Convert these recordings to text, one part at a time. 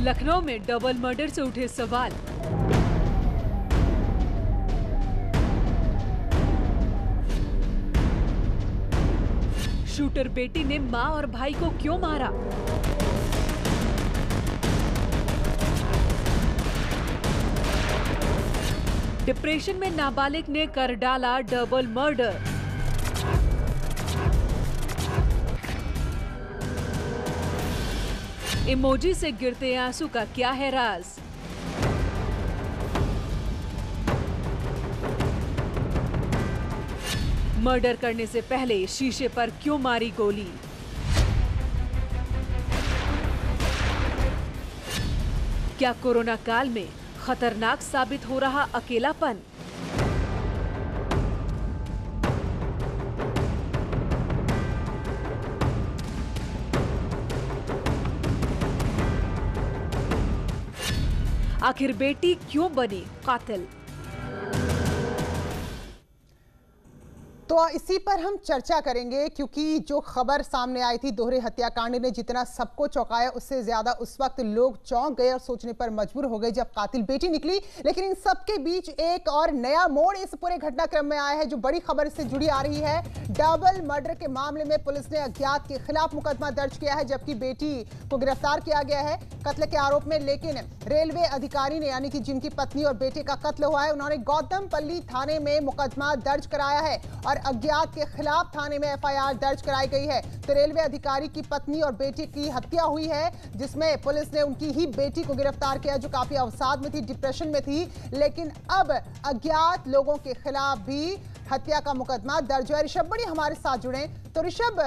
लखनऊ में double murder से उठे सवाल। शूटर बेटी ने मां और भाई को क्यों मारा? डिप्रेशन में नाबालिग ने कर डाला डबल मर्डर। इमोजी से गिरते आंसू का क्या है राज? मर्डर करने से पहले शीशे पर क्यों मारी गोली? क्या कोरोना काल में खतरनाक साबित हो रहा अकेलापन? आखिर बेटी क्यों बनी कातिल? तो इसी पर हम चर्चा करेंगे, क्योंकि जो खबर सामने आई थी दोहरे हत्याकांड ने जितना सबको चौंकाया, उससे ज्यादा उस वक्त लोग चौंक गए और सोचने पर मजबूर हो गए जब कातिल बेटी निकली। लेकिन इन सबके बीच एक और नया मोड़ इस पूरे घटनाक्रम में आया है। जो बड़ी खबर इससे जुड़ी आ रही है, डबल मर्डर के मामले में पुलिस ने अज्ञात के खिलाफ मुकदमा दर्ज किया है, जबकि बेटी को गिरफ्तार किया गया है कत्ल के आरोप में। लेकिन रेलवे अधिकारी ने, यानी कि जिनकी पत्नी और बेटे का कत्ल हुआ है, उन्होंने गौतमपल्ली थाने में मुकदमा दर्ज कराया है और अज्ञात के खिलाफ थाने में एफआईआर दर्ज कराई गई है। तो रेलवे अधिकारी की पत्नी और बेटे की हत्या हुई है, जिसमें पुलिस ने उनकी ही बेटी को गिरफ्तार किया जो काफी अवसाद में थी, डिप्रेशन में थी। लेकिन अब अज्ञात लोगों के खिलाफ भी हत्या का मुकदमा दर्ज है। ऋषभ बड़ी हमारे साथ जुड़े। तो ऋषभ,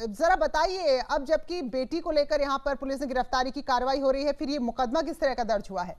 जरा बताइए, अब जबकि बेटी को लेकर यहाँ पर पुलिस ने गिरफ्तारी की कार्रवाई हो रही है, फिर ये मुकदमा किस तरह का दर्ज हुआ है?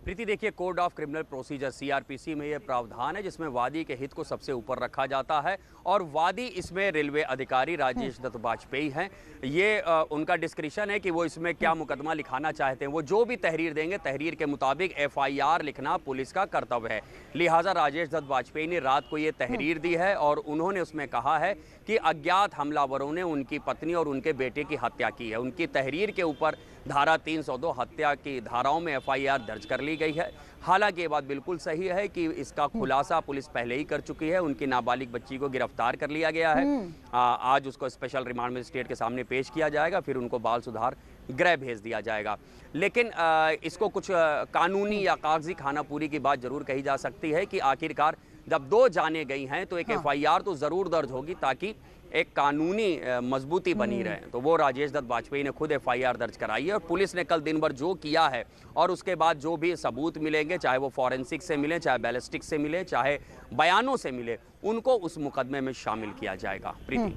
प्रीति, देखिए, code of criminal procedure CrPC में ये प्रावधान है जिसमें वादी के हित को सबसे ऊपर रखा जाता है और वादी इसमें रेलवे अधिकारी राजेश दत्त वाजपेयी हैं। ये उनका डिस्क्रिप्शन है कि वो इसमें क्या मुकदमा लिखाना चाहते हैं। वो जो भी तहरीर देंगे, तहरीर के मुताबिक एफआईआर लिखना पुलिस का कर्तव्य है। लिहाजा राजेश दत्त वाजपेयी ने रात को ये तहरीर दी है और उन्होंने उसमें कहा है कि अज्ञात हमलावरों ने उनकी पत्नी और उनके बेटे की हत्या की है। उनकी तहरीर के ऊपर धारा 302 हत्या की धाराओं में एफआईआर दर्ज कर ली गई है। हालांकि ये बात बिल्कुल सही है कि इसका खुलासा पुलिस पहले ही कर चुकी है। उनकी नाबालिग बच्ची को गिरफ्तार कर लिया गया है। आज उसको स्पेशल रिमांड मजिस्ट्रेट के सामने पेश किया जाएगा, फिर उनको बाल सुधार गृह भेज दिया जाएगा। लेकिन इसको कुछ कानूनी या कागजी खानापूरी की बात जरूर कही जा सकती है कि आखिरकार जब दो जाने गई हैं तो एक एफआईआर तो जरूर दर्ज होगी ताकि एक कानूनी मजबूती बनी रहे। तो वो राजेश दत्त वाजपेयी ने खुद एफआईआर दर्ज कराई है और पुलिस ने कल दिन भर जो किया है और उसके बाद जो भी सबूत मिलेंगे, चाहे वो फॉरेंसिक से मिले, चाहे बैलिस्टिक से मिले, चाहे बयानों से मिले, उनको उस मुकदमे में शामिल किया जाएगा। प्रीति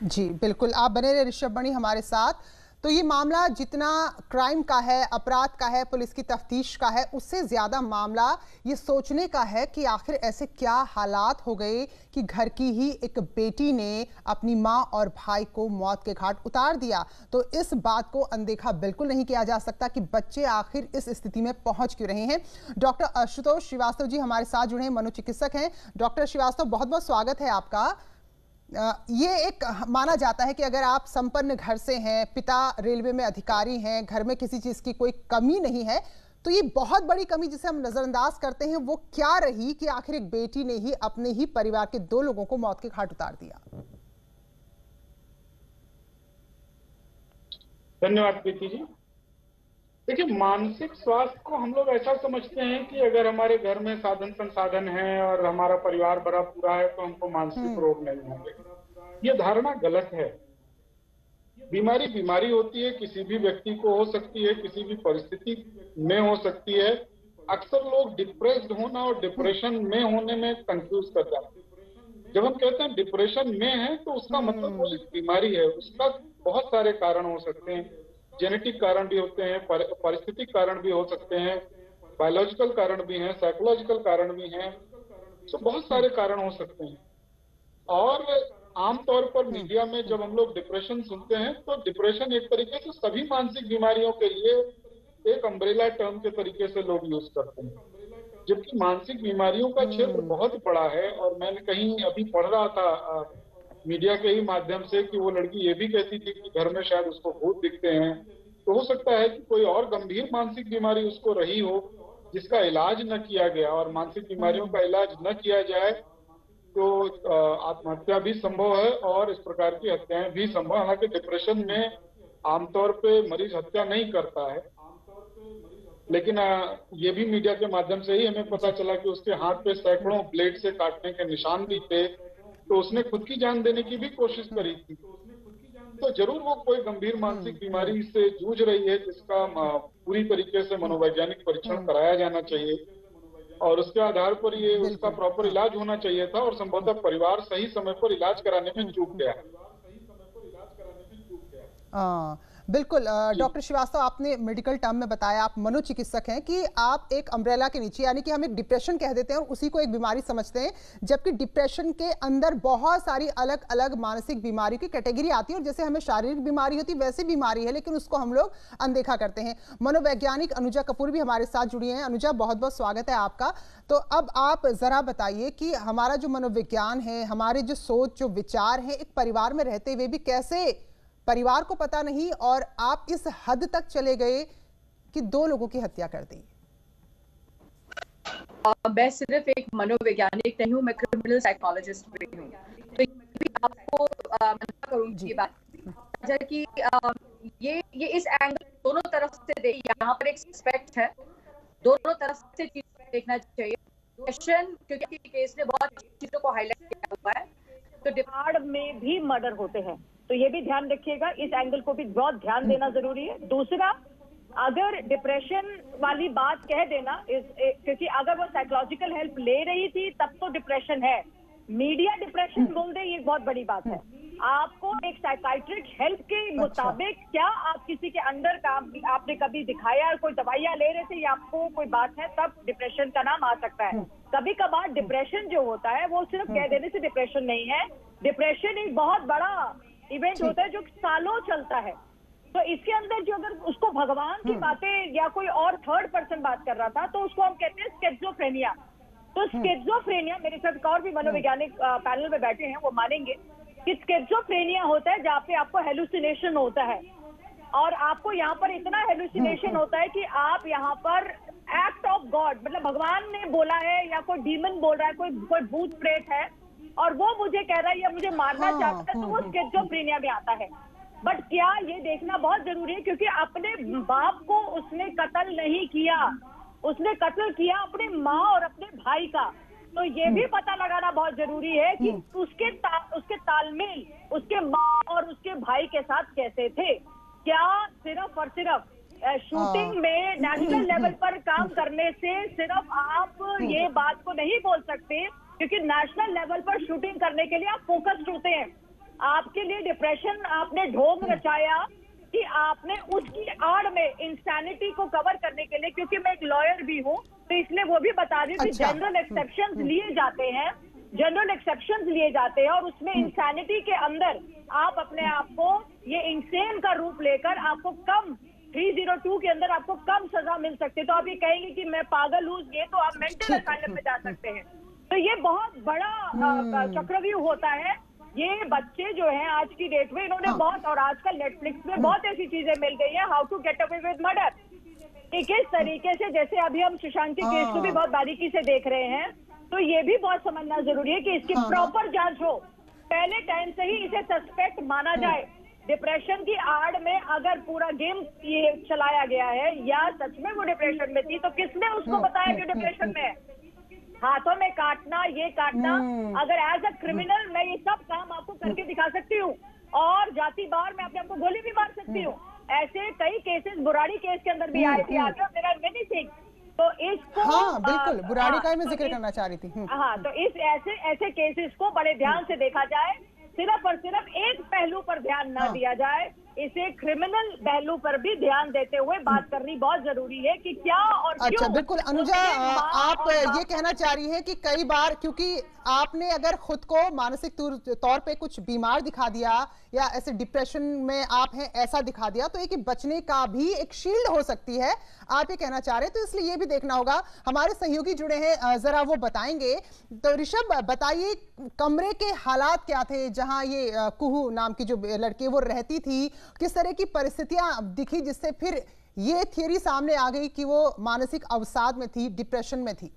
जी बिल्कुल, आप बने रहे ऋषभ बणी हमारे साथ। तो ये मामला जितना क्राइम का है, अपराध का है, पुलिस की तफ्तीश का है, उससे ज्यादा मामला ये सोचने का है कि आखिर ऐसे क्या हालात हो गए कि घर की ही एक बेटी ने अपनी मां और भाई को मौत के घाट उतार दिया। तो इस बात को अनदेखा बिल्कुल नहीं किया जा सकता कि बच्चे आखिर इस स्थिति में पहुंच क्यों रहे हैं। डॉक्टर आशुतोष श्रीवास्तव जी हमारे साथ जुड़े हैं, मनोचिकित्सक हैं। डॉक्टर श्रीवास्तव, बहुत बहुत स्वागत है आपका। ये एक माना जाता है कि अगर आप संपन्न घर से हैं, पिता रेलवे में अधिकारी हैं, घर में किसी चीज की कोई कमी नहीं है, तो ये बहुत बड़ी कमी जिसे हम नजरअंदाज करते हैं वो क्या रही कि आखिर एक बेटी ने ही अपने ही परिवार के दो लोगों को मौत के घाट उतार दिया? धन्यवाद प्रीति जी। देखिए, मानसिक स्वास्थ्य को हम लोग ऐसा समझते हैं कि अगर हमारे घर में साधन संसाधन है और हमारा परिवार बड़ा पूरा है तो हमको मानसिक रोग नहीं होंगे। ये धारणा गलत है। बीमारी बीमारी होती है, किसी भी व्यक्ति को हो सकती है, किसी भी परिस्थिति में हो सकती है। अक्सर लोग डिप्रेस्ड होना और डिप्रेशन में होने में कंफ्यूज कर जाते हैं। जब हम कहते हैं डिप्रेशन में है तो उसका मतलब वो एक बीमारी है। उसका बहुत सारे कारण हो सकते हैं, जेनेटिक कारण भी होते हैं, परिस्थितिक कारण भी हो सकते हैं, बायोलॉजिकल कारण भी हैं, साइकोलॉजिकल कारण भी हैं। तो बहुत सारे कारण हो सकते हैं। और आमतौर पर मीडिया में जब हम लोग डिप्रेशन सुनते हैं तो डिप्रेशन एक तरीके से सभी मानसिक बीमारियों के लिए एक अम्ब्रेला टर्म के तरीके से लोग यूज करते हैं, जबकि मानसिक बीमारियों का क्षेत्र बहुत बड़ा है। और मैंने कहीं अभी पढ़ रहा था मीडिया के ही माध्यम से कि वो लड़की ये भी कहती थी कि घर में शायद उसको भूत दिखते हैं। तो हो सकता है कि कोई और गंभीर मानसिक बीमारी उसको रही हो जिसका इलाज न किया गया, और मानसिक बीमारियों का इलाज न किया जाए तो आत्महत्या भी संभव है और इस प्रकार की हत्याएं भी संभव। हालांकि डिप्रेशन में आमतौर पे मरीज हत्या नहीं करता है, लेकिन ये भी मीडिया के माध्यम से ही हमें पता चला कि उसके हाथ पे सैकड़ों ब्लेड से काटने के निशान भी थे, तो उसने खुद की जान देने की भी कोशिश करी थी। तो जरूर वो कोई गंभीर मानसिक बीमारी से जूझ रही है जिसका पूरी तरीके से मनोवैज्ञानिक परीक्षण कराया जाना चाहिए और उसके आधार पर ये उसका प्रॉपर इलाज होना चाहिए था, और संभवतः परिवार सही समय पर इलाज कराने में चूक गया। बिल्कुल डॉक्टर श्रीवास्तव, आपने मेडिकल टर्म में बताया, आप मनोचिकित्सक हैं, कि आप एक अम्ब्रेला के नीचे, यानी कि हम एक डिप्रेशन कह देते हैं और उसी को एक बीमारी समझते हैं, जबकि डिप्रेशन के अंदर बहुत सारी अलग अलग मानसिक बीमारियों की कैटेगरी आती है, और जैसे हमें शारीरिक बीमारी होती है वैसी बीमारी है, लेकिन उसको हम लोग अनदेखा करते हैं। मनोवैज्ञानिक अनुजा कपूर भी हमारे साथ जुड़ी हैं। अनुजा, बहुत बहुत स्वागत है आपका। तो अब आप जरा बताइए कि हमारा जो मनोविज्ञान है, हमारे जो सोच, जो विचार है, एक परिवार में रहते हुए भी कैसे परिवार को पता नहीं और आप इस हद तक चले गए कि 2 लोगों की हत्या कर दी। मैं सिर्फ एक मनोवैज्ञानिक नहीं हूँ, मैं क्रिमिनल साइकोलॉजिस्ट भी हूँ, तो भी आपको मना करूँगी ये बात कि ये इस एंगल दोनों तरफ से देखिए। यहाँ पर एक सस्पेक्ट है, दोनों तरफ से चीज देखना चाहिए। क्वेश्चन, क्योंकि केस ने बहुत चीजों को हाईलाइट किया हुआ है, तो डिपार्ट में भी मर्डर होते हैं, तो ये भी ध्यान रखिएगा, इस एंगल को भी बहुत ध्यान देना जरूरी है। दूसरा, अगर डिप्रेशन वाली बात कह देना क्योंकि अगर वो साइकोलॉजिकल हेल्प ले रही थी तब तो डिप्रेशन है, मीडिया डिप्रेशन बोल दे ये बहुत बड़ी बात है। आपको एक साइकाइट्रिक हेल्प के मुताबिक, क्या आप किसी के अंदर का आपने कभी दिखाया, कोई दवाइयां ले रहे थे या आपको कोई बात है, तब डिप्रेशन का नाम आ सकता है। कभी कभार डिप्रेशन जो होता है वो सिर्फ कह देने से डिप्रेशन नहीं है, डिप्रेशन एक बहुत बड़ा इवेंट होता है जो सालों चलता है। तो इसके अंदर जो अगर उसको भगवान की बातें या कोई और थर्ड पर्सन बात कर रहा था तो उसको हम कहते हैं स्किज़ोफ्रेनिया। तो स्किज़ोफ्रेनिया, मेरे साथ और भी मनोवैज्ञानिक पैनल में बैठे हैं, वो मानेंगे कि स्किज़ोफ्रेनिया होता है जहाँ पे आपको हेलुसिनेशन होता है, और आपको यहाँ पर इतना हेलुसिनेशन होता है कि आप यहाँ पर एक्ट ऑफ गॉड, मतलब भगवान ने बोला है या कोई डीमन बोल रहा है, कोई भूत प्रेत है और वो मुझे कह रहा है या मुझे मारना चाहता है, तो वो स्किज़ोफ्रेनिया में आता है। बट क्या ये देखना बहुत जरूरी है, क्योंकि अपने बाप को उसने कत्ल नहीं किया, उसने कत्ल किया अपने माँ और अपने भाई का। तो ये भी पता लगाना बहुत जरूरी है कि उसके तालमेल उसके माँ और उसके भाई के साथ कैसे थे। क्या सिर्फ और सिर्फ शूटिंग में नेशनल लेवल पर काम करने से सिर्फ आप ये बात को नहीं बोल सकते, क्योंकि नेशनल लेवल पर शूटिंग करने के लिए आप फोकस्ड होते हैं। आपके लिए डिप्रेशन आपने ढोंग रचाया कि आपने उसकी आड़ में इंसैनिटी को कवर करने के लिए, क्योंकि मैं एक लॉयर भी हूँ तो इसलिए वो भी बता रही हूँ कि जनरल एक्सेप्शंस लिए जाते हैं, जनरल एक्सेप्शंस लिए जाते हैं, और उसमें इंसैनिटी के अंदर आप अपने आप को ये इंसेन का रूप लेकर आपको कम 302 के अंदर आपको कम सजा मिल सकती है। तो आप ये कहेंगे कि मैं पागल हूँ, ये तो आप मेंटल असाइलम में जा सकते हैं। तो ये बहुत बड़ा चक्रव्यूह होता है। ये बच्चे जो हैं आज की डेट में, इन्होंने बहुत, और आजकल नेटफ्लिक्स में बहुत ऐसी चीजें मिल गई हैं, how to get away with murder, कि किस तरीके से, जैसे अभी हम सुशांत के केस को भी बहुत बारीकी से देख रहे हैं, तो ये भी बहुत समझना जरूरी है कि इसकी प्रॉपर जांच हो, पहले टाइम से ही इसे सस्पेक्ट माना जाए। डिप्रेशन की आड़ में अगर पूरा गेम ये चलाया गया है या सच में वो डिप्रेशन में थी, तो किसने उसको बताया कि डिप्रेशन में है? हाथों में काटना, ये काटना, अगर एज अ क्रिमिनल मैं ये सब काम आपको करके दिखा सकती हूँ, और जाति बार मैं अपने आपको गोली भी मार सकती हूँ। ऐसे कई केसेस बुराड़ी केस के अंदर भी आए थे आगे, मेरा मेनी थिंग। तो इसको बिल्कुल बुराड़ी का मैं जिक्र करना चाह रही थी। हाँ, तो इस ऐसे केसेस को बड़े ध्यान से देखा जाए, सिर्फ और सिर्फ एक पहलू पर ध्यान न दिया जाए। इसे क्रिमिनल पहलू पर भी ध्यान देते हुए बात करनी बहुत जरूरी है कि क्या और अच्छा, क्यों। बिल्कुल अनुजा, आप ये कहना चाह रही हैं कि कई बार क्योंकि आपने अगर खुद को मानसिक तौर पे कुछ बीमार दिखा दिया या ऐसे डिप्रेशन में आप हैं ऐसा दिखा दिया तो एक बचने का भी एक शील्ड हो सकती है, आप ये कहना चाह रहे हैं। तो इसलिए ये भी देखना होगा। हमारे सहयोगी जुड़े हैं, जरा वो बताएंगे। तो ऋषभ बताइए, कमरे के हालात क्या थे जहां ये कुहू नाम की जो लड़की वो रहती थी, किस तरह की परिस्थितियां दिखी जिससे फिर ये थियरी सामने आ गई कि वो मानसिक अवसाद में थी, डिप्रेशन में थी?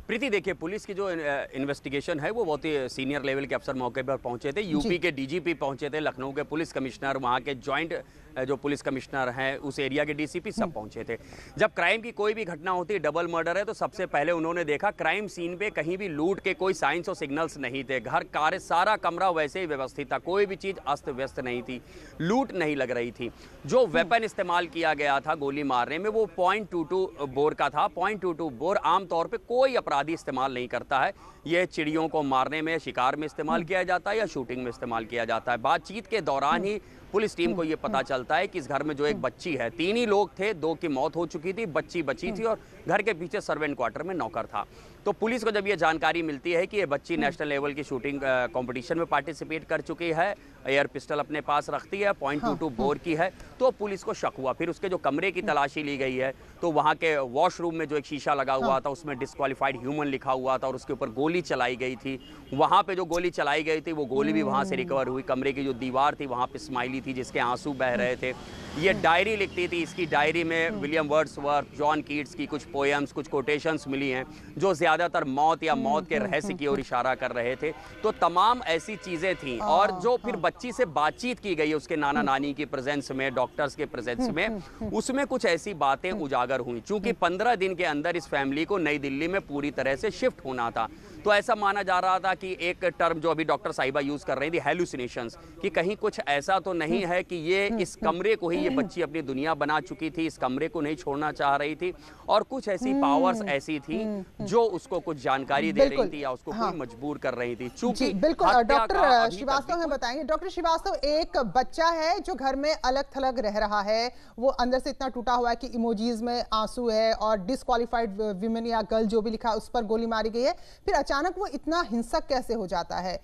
प्रीति देखिए, पुलिस की जो इन्वेस्टिगेशन है वो बहुत ही सीनियर लेवल के अफसर मौके पर पहुंचे थे। यूपी के डीजीपी पहुंचे थे, लखनऊ के पुलिस कमिश्नर, वहां के जॉइंट जो पुलिस कमिश्नर हैं उस एरिया के डीसीपी सब पहुंचे थे। जब क्राइम की कोई भी घटना होती है, डबल मर्डर है, तो सबसे पहले उन्होंने देखा क्राइम सीन पे कहीं भी लूट के कोई साइंस और सिग्नल्स नहीं थे। घर कार्य सारा कमरा वैसे ही व्यवस्थित था, कोई भी चीज अस्त व्यस्त नहीं थी, लूट नहीं लग रही थी। जो वेपन इस्तेमाल किया गया था गोली मारने में वो .22 बोर का था। .22 बोर आमतौर पर कोई अपराधी इस्तेमाल नहीं करता है। यह चिड़ियों को मारने में, शिकार में इस्तेमाल किया जाता है या शूटिंग में इस्तेमाल किया जाता है। बातचीत के दौरान ही पुलिस टीम को यह पता चलता है कि इस घर में जो एक बच्ची है, 3 ही लोग थे, 2 की मौत हो चुकी थी, बच्ची बची थी और घर के पीछे सर्वेंट क्वार्टर में नौकर था। तो पुलिस को जब ये जानकारी मिलती है कि ये बच्ची नेशनल लेवल की शूटिंग कंपटीशन में पार्टिसिपेट कर चुकी है, एयर पिस्टल अपने पास रखती है, .22 बोर की है, तो पुलिस को शक हुआ। फिर उसके जो कमरे की तलाशी ली गई है तो वहाँ के वॉशरूम में जो एक शीशा लगा हुआ था उसमें डिस्क्वालीफाइड ह्यूमन लिखा हुआ था और उसके ऊपर गोली चलाई गई थी। वहाँ पे जो गोली चलाई गई थी वो गोली भी वहाँ से रिकवर हुई। कमरे की जो दीवार थी वहाँ पे स्माइली थी जिसके आंसू बह रहे थे। ये डायरी लिखती थी, इसकी डायरी में विलियम वर्ड्सवर्थ, जॉन कीट्स की कुछ पोएम्स, कुछ कोटेशंस मिली हैं जो ज़्यादातर मौत या मौत के रहस्य की ओर इशारा कर रहे थे। तो तमाम ऐसी चीज़ें थीं। और जो फिर बच्ची से बातचीत की गई उसके नाना नानी की प्रेजेंस में, डॉक्टर्स के प्रेजेंस में, उसमें कुछ ऐसी बातें उजागर हुई। चूंकि 15 दिन के अंदर इस फैमिली को नई दिल्ली में पूरी तरह से शिफ्ट होना था, तो ऐसा माना जा रहा था कि एक टर्म जो अभी डॉक्टर साहिबा यूज कर रही थी, हेलुसिनेशंस, कि कहीं कुछ ऐसा तो नहीं है कि ये इस कमरे को ही ये बच्ची अपनी दुनिया बना चुकी थी, इस कमरे को नहीं छोड़ना चाह रही थी और कुछ ऐसी पावर्स ऐसी थी जो उसको कुछ जानकारी दे रही थी या उसको कोई मजबूर कर रही थी। चूंकि बिल्कुल डॉक्टर श्रीवास्तव हमें बताएंगे। डॉक्टर श्रीवास्तव, एक बच्चा है जो घर में अलग थलग रह रहा है, वो अंदर से इतना टूटा हुआ है कि इमोजीज में आंसू है और डिस्क्वालीफाइड विमेन या गर्ल जो भी लिखा उस पर गोली मारी गई है, फिर अचानक वो इतना हिंसक कैसे हो जाता है?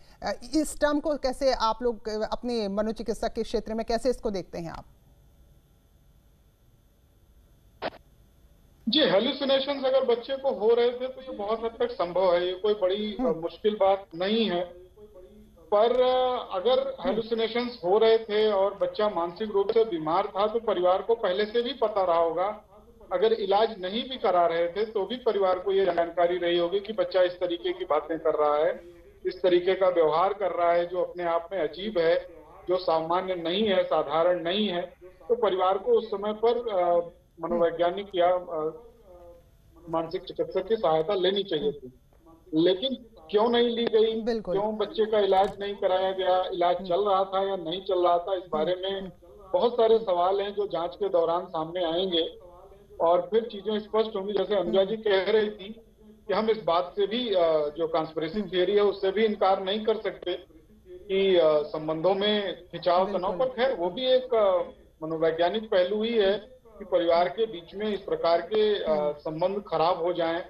इस टर्म को कैसे आप लोग अपने मनोचिकित्सक के क्षेत्र में कैसे इसको देखते हैं आप? जी, हेलुसिनेशंस अगर बच्चे को हो रहे थे तो ये बहुत हद तक संभव है, ये कोई बड़ी मुश्किल बात नहीं है। पर अगर हेलुसिनेशंस हो रहे थे और बच्चा मानसिक रूप से बीमार था तो परिवार को पहले से भी पता रहा होगा। अगर इलाज नहीं भी करा रहे थे तो भी परिवार को ये जानकारी रही होगी कि बच्चा इस तरीके की बातें कर रहा है, इस तरीके का व्यवहार कर रहा है जो अपने आप में अजीब है, जो सामान्य नहीं है, साधारण नहीं है। तो परिवार को उस समय पर मनोवैज्ञानिक या मानसिक चिकित्सक की सहायता लेनी चाहिए थी। लेकिन क्यों नहीं ली गई, क्यों बच्चे का इलाज नहीं कराया गया, इलाज चल रहा था या नहीं चल रहा था, इस बारे में बहुत सारे सवाल हैं जो जांच के दौरान सामने आएंगे और फिर चीजें स्पष्ट होंगी। जैसे अनुजा जी कह रही थी कि हम इस बात से भी, जो कॉन्स्पिरेसी थियरी है उससे भी इनकार नहीं कर सकते कि संबंधों में खिंचाव तनाव, पर खैर वो भी एक मनोवैज्ञानिक पहलू ही है कि परिवार के बीच में इस प्रकार के संबंध खराब हो जाएं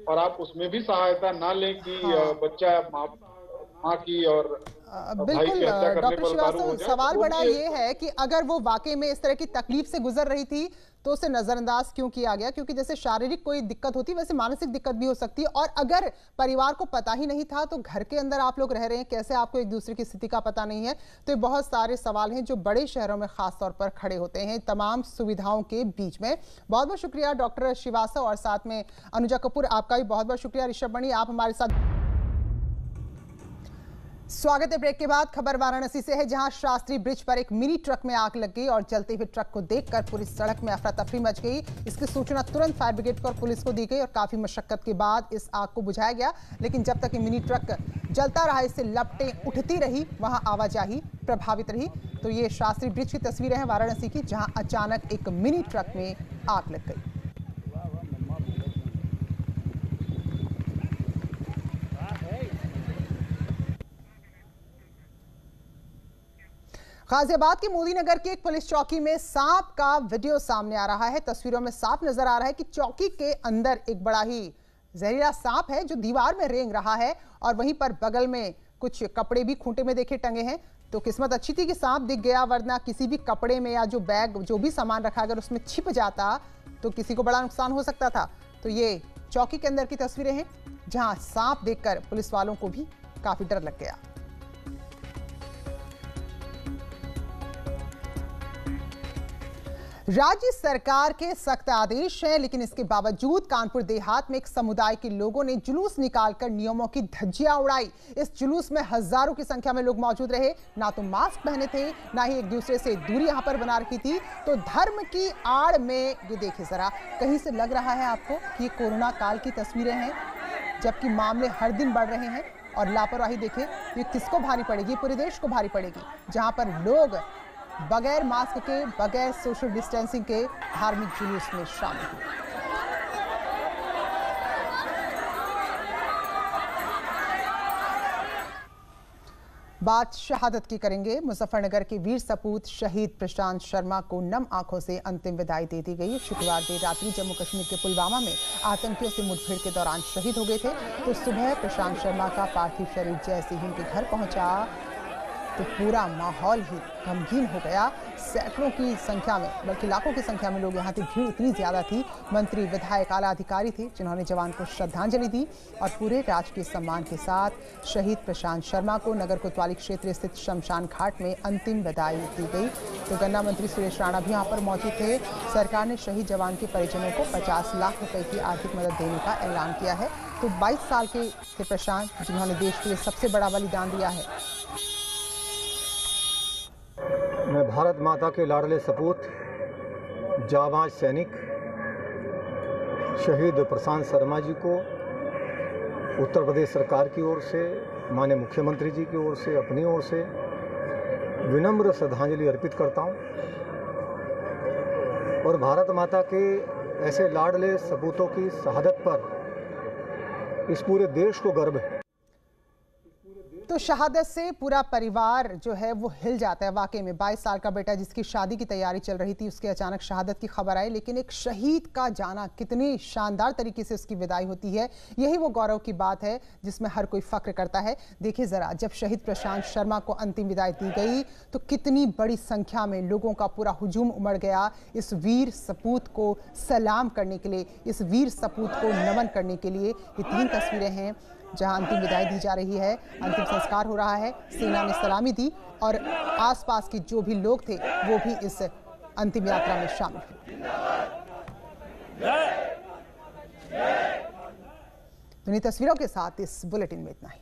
और आप उसमें भी सहायता ना लें कि बच्चा माँ की और बिल्कुल डॉक्टर श्रीवास्तव, सवाल बड़ा ये है कि अगर वो वाकई में इस तरह की तकलीफ से गुजर रही थी तो उसे नजरअंदाज क्यों किया गया? क्योंकि जैसे शारीरिक कोई दिक्कत होती है वैसे मानसिक दिक्कत भी हो सकती है। और अगर परिवार को पता ही नहीं था तो घर के अंदर आप लोग रह रहे हैं, कैसे आपको एक दूसरे की स्थिति का पता नहीं है? तो ये बहुत सारे सवाल हैं जो बड़े शहरों में खास तौर पर खड़े होते हैं तमाम सुविधाओं के बीच में। बहुत बहुत शुक्रिया डॉक्टर श्रीवास्तव और साथ में अनुजा कपूर, आपका भी बहुत बहुत शुक्रिया। ऋषभ मणि, आप हमारे साथ। स्वागत है ब्रेक के बाद। खबर वाराणसी से है जहां शास्त्री ब्रिज पर एक मिनी ट्रक में आग लग गई और जलते हुए ट्रक को देखकर पूरी सड़क में अफरा तफरी मच गई। इसकी सूचना तुरंत फायर ब्रिगेड को और पुलिस को दी गई और काफी मशक्कत के बाद इस आग को बुझाया गया। लेकिन जब तक ये मिनी ट्रक जलता रहा, इससे लपटें उठती रही, वहां आवाजाही प्रभावित रही। तो ये शास्त्री ब्रिज की तस्वीरें हैं वाराणसी की, जहां अचानक एक मिनी ट्रक में आग लग गई। गाजियाबाद के मोदी नगर की एक पुलिस चौकी में सांप का वीडियो सामने आ रहा है। तस्वीरों में साफ नजर आ रहा है कि चौकी के अंदर एक बड़ा ही जहरीला सांप है जो दीवार में रेंग रहा है और वहीं पर बगल में कुछ कपड़े भी खूंटे में देखे टंगे हैं। तो किस्मत अच्छी थी कि सांप दिख गया, वरना किसी भी कपड़े में या जो बैग जो भी सामान रखा अगर उसमें छिप जाता तो किसी को बड़ा नुकसान हो सकता था। तो ये चौकी के अंदर की तस्वीरें हैं जहां सांप देखकर पुलिस वालों को भी काफी डर लग गया। राज्य सरकार के सख्त आदेश हैं, लेकिन इसके बावजूद कानपुर देहात में एक समुदाय के लोगों ने जुलूस निकालकर नियमों की धज्जियां उड़ाई। इस जुलूस में हजारों की संख्या में लोग मौजूद रहे। ना तो मास्क पहने थे, ना ही एक दूसरे से दूरी यहां पर बना रखी थी। तो धर्म की आड़ में ये देखिए जरा, कहीं से लग रहा है आपको कि ये कोरोना काल की तस्वीरें हैं, जबकि मामले हर दिन बढ़ रहे हैं। और लापरवाही देखिए, ये किसको भारी पड़ेगी? पूरे देश को भारी पड़ेगी, जहां पर लोग बगैर मास्क के, बगैर सोशल डिस्टेंसिंग के धार्मिक जुलूस में शामिल हुए। बात शहादत की करेंगे। मुजफ्फरनगर के वीर सपूत शहीद प्रशांत शर्मा को नम आंखों से अंतिम विदाई दे दी गई। शुक्रवार देर रात्रि जम्मू कश्मीर के पुलवामा में आतंकियों से मुठभेड़ के दौरान शहीद हो गए थे। तो सुबह प्रशांत शर्मा का पार्थिव शरीर जैसे ही उनके घर पहुंचा तो पूरा माहौल ही गमगीन हो गया। सैकड़ों की संख्या में, बल्कि लाखों की संख्या में लोग यहाँ थे। भीड़ इतनी ज्यादा थी, मंत्री, विधायक, आला अधिकारी थे जिन्होंने जवान को श्रद्धांजलि दी और पूरे राजकीय सम्मान के साथ शहीद प्रशांत शर्मा को नगर कोतवाली क्षेत्र स्थित शमशान घाट में अंतिम विदाई दी गई। तो गन्ना मंत्री सुरेश राणा भी यहाँ पर मौजूद थे। सरकार ने शहीद जवान के परिजनों को 50 लाख रुपए की आर्थिक मदद देने का ऐलान किया है। तो 22 साल के थे प्रशांत, जिन्होंने देश के लिए सबसे बड़ा बलिदान दिया है। मैं भारत माता के लाडले सपूत, जाबाज सैनिक शहीद प्रशांत शर्मा जी को उत्तर प्रदेश सरकार की ओर से, माननीय मुख्यमंत्री जी की ओर से, अपनी ओर से विनम्र श्रद्धांजलि अर्पित करता हूं। और भारत माता के ऐसे लाडले सपूतों की शहादत पर इस पूरे देश को गर्व है। तो शहादत से पूरा परिवार जो है वो हिल जाता है। वाकई में 22 साल का बेटा जिसकी शादी की तैयारी चल रही थी, उसके अचानक शहादत की खबर आई। लेकिन एक शहीद का जाना, कितनी शानदार तरीके से उसकी विदाई होती है, यही वो गौरव की बात है जिसमें हर कोई फख्र करता है। देखिए जरा, जब शहीद प्रशांत शर्मा को अंतिम विदाई दी गई तो कितनी बड़ी संख्या में लोगों का पूरा हुजूम उमड़ गया इस वीर सपूत को सलाम करने के लिए, इस वीर सपूत को नमन करने के लिए। ये 3 तस्वीरें हैं जहां अंतिम विदाई दी जा रही है, अंतिम संस्कार हो रहा है। सेना ने सलामी दी और आसपास के जो भी लोग थे वो भी इस अंतिम यात्रा में शामिल हुए। तस्वीरों के साथ इस बुलेटिन में इतना ही।